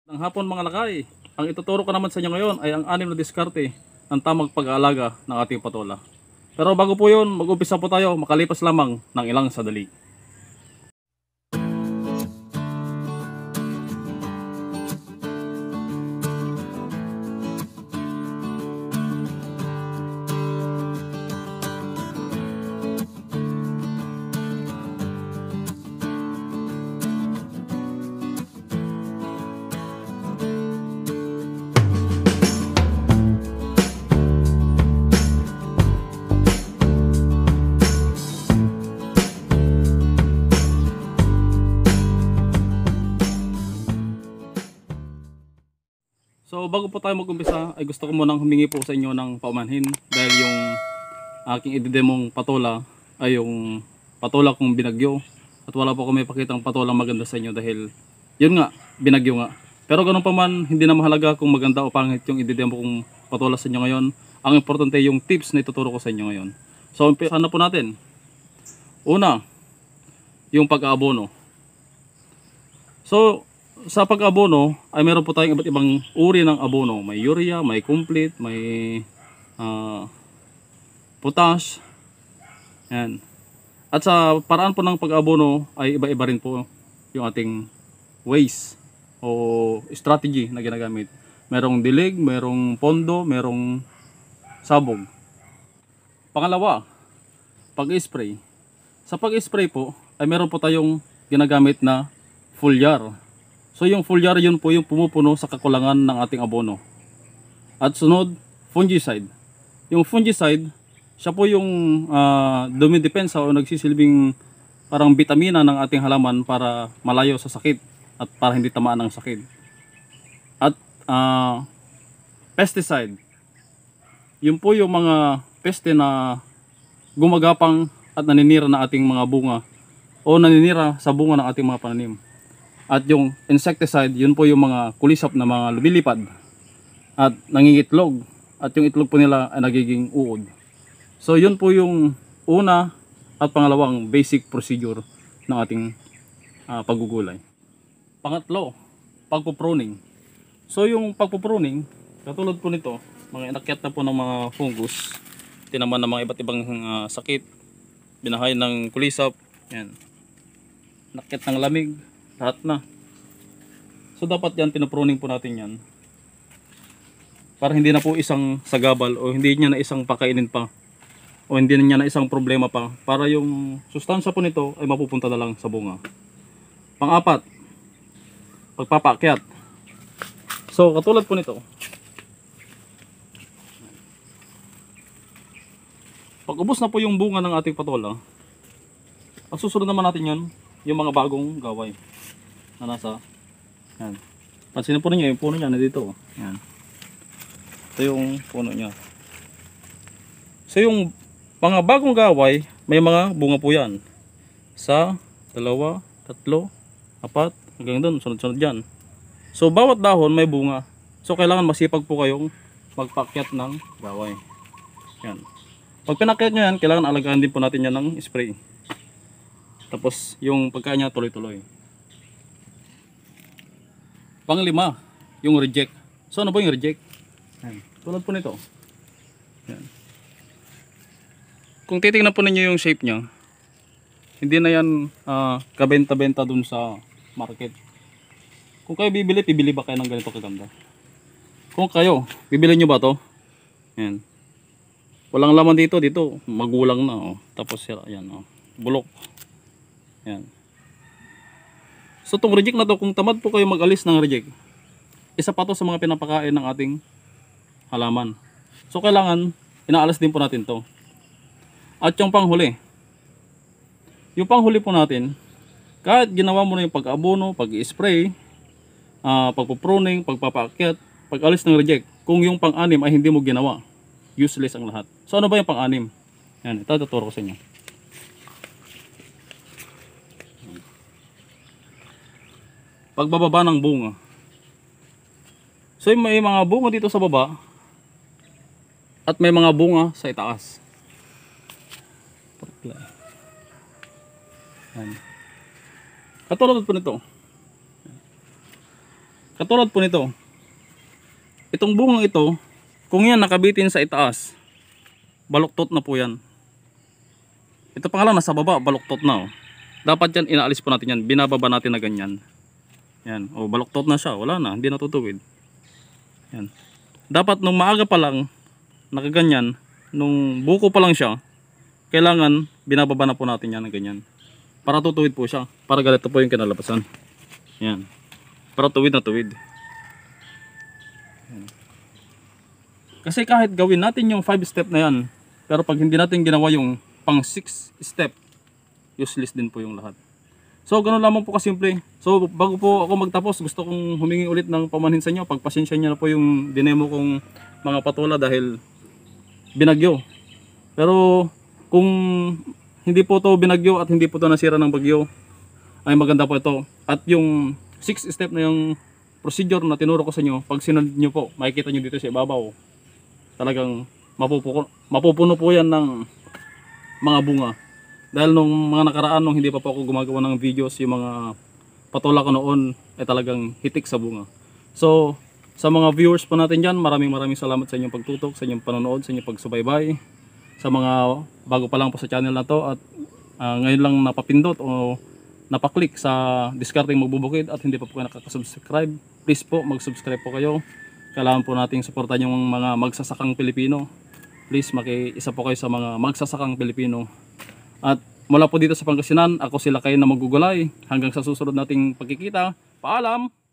Ng hapon mga lakay, ang ituturo ko naman sa inyo ngayon ay ang 6 na diskarte ng tamang pag-aalaga ng ating patola. Pero bago po yun, mag-umpisa po tayo makalipas lamang ng ilang sandali. So bago po tayo mag-umpisa ay gusto ko munang humingi po sa inyo ng paumanhin dahil yung aking ididemong patola ay yung patola kong binagyo at wala po kami pakitang patola maganda sa inyo dahil yun nga, binagyo nga. Pero ganun pa man, hindi na mahalaga kung maganda o pangit yung ididemo kong patola sa inyo ngayon. Ang importante yung tips na ituturo ko sa inyo ngayon. So umpisa na po natin. Una, yung pag-aabono. So sa pag-abono ay meron po tayong iba't ibang uri ng abono. May urea, may complete, may potash. Yan. At sa paraan po ng pag-abono ay iba-iba rin po yung ating ways o strategy na ginagamit. Merong dilig, merong pondo, merong sabog. Pangalawa, pag-spray. Sa pag-spray po ay meron po tayong ginagamit na foliar. So yung foliar yun po yung pumupuno sa kakulangan ng ating abono. At sunod, fungicide. Yung fungicide, siya po yung dumidepensa o nagsisilbing parang bitamina ng ating halaman para malayo sa sakit at para hindi tamaan ng sakit. At pesticide. Yun po yung mga peste na gumagapang at naninira ng ating mga bunga o naninira sa bunga ng ating mga pananim. At yung insecticide, yun po yung mga kulisap na mga lumilipad at nangingitlog. At yung itlog po nila ay nagiging uod. So yun po yung una at pangalawang basic procedure ng ating paggugulay. Pangatlo, pagpupruning. So yung pagpupruning, katulad po nito, mga inakyat na po ng mga fungus, tinaman ng mga iba't ibang sakit, binahay ng kulisap, yan. Inakyat ng lamig, lahat na. So dapat yan, pinupruning po natin yan. Para hindi na po isang sagabal o hindi niya na isang pakainin pa. O hindi niya na isang problema pa. Para yung sustansya po nito ay mapupunta na lang sa bunga. Pang-apat, pagpapaakyat. So katulad po nito. Pag ubos na po yung bunga ng ating patola, ang susunod naman natin yan, yung mga bagong gaway na nasa yan. Pansin po ninyo yung puno niya na dito. Yan. Ito yung puno niya. So yung mga bagong gaway, may mga bunga po yan. Sa 2, 3, 4, hanggang doon, sunod-sunod yan. So bawat dahon may bunga. So kailangan masipag po kayong magpaakyat ng gaway. Yan. Pag pinakyat nyo yan, kailangan alagaan din po natin yan ng spray. Tapos yung pagkain niya tuloy-tuloy. Panglima, yung reject. So ano po yung reject? Yan. Tulad po nito. Yan. Kung titingnan po ninyo yung shape niya, hindi na yan kabenta-benta dun sa market. Kung kayo bibili, pibili ba kayo ng ganito kaganda? Kung kayo, bibili nyo ba to? Yan. Walang laman dito, magulang na. Oh. Tapos yan, oh. Bulok. Yan. So itong reject na to, kung tamad po kayo mag-alis ng reject, isa pa to sa mga pinapakain ng ating halaman. So kailangan inaalas din po natin to. At yung panghuli. Yung panghuli po natin, kahit ginawa mo na yung pag-abono, pag-i-spray, pagpupruning, pagpapaakyat, pag-alis ng reject, kung yung pang-anim ay hindi mo ginawa, useless ang lahat. So ano ba yung pang-anim? Yan, ito tuturo ko sa inyo. Pagbababa ng bunga. So may mga bunga dito sa baba at may mga bunga sa itaas. Yan. Katulad po nito. Katulad po nito. Itong bungang ito, kung yan nakabitin sa itaas, baluktot na po yan. Ito pa nga lang nasa baba, baluktot na. Oh. Dapat yan, inaalis po natin yan. Binababa natin na ganyan. Yan. O, baluktot na siya. Wala na. Hindi natutuwid. Yan. Dapat nung maaga pa lang, nakaganyan, nung buko pa lang siya, kailangan binababa na po natin yan na ganyan. Para tutuwid po siya. Para ganito po yung kinalabasan. Yan. Para tuwid na tuwid. Yan. Kasi kahit gawin natin yung 5 step na yan, pero pag hindi natin ginawa yung pang 6 step, useless din po yung lahat. So ganun lamang po kasimple. So bago po ako magtapos, gusto kong humingi ulit ng pamanhin sa inyo. Pagpasensya nyo na po yung dinemo kong mga patola dahil binagyo. Pero kung hindi po to binagyo at hindi po to nasira ng bagyo, ay maganda po ito. At yung 6 step na yung procedure na tinuro ko sa inyo, pag sinunod nyo po, makikita nyo dito sa ibabaw, talagang mapupuno po yan ng mga bunga. Dahil nung mga nakaraan, nung hindi pa po ako gumagawa ng videos, yung mga patola ko noon ay talagang hitik sa bunga. So sa mga viewers po natin dyan, maraming salamat sa inyong pagtutok, sa inyong panonood, sa inyong pagsubaybay. Sa mga bago pa lang po sa channel na to at ngayon lang napapindot o napaklik sa discarding magbubukid at hindi pa po kayo nakaka-subscribe, please po mag-subscribe po kayo. Kailangan po nating suportahan yung mga magsasakang Pilipino. Please makiisa po kayo sa mga magsasakang Pilipino. At mula po dito sa Pangasinan, ako sila kayo na magugulay. Hanggang sa susunod nating pagkikita. Paalam!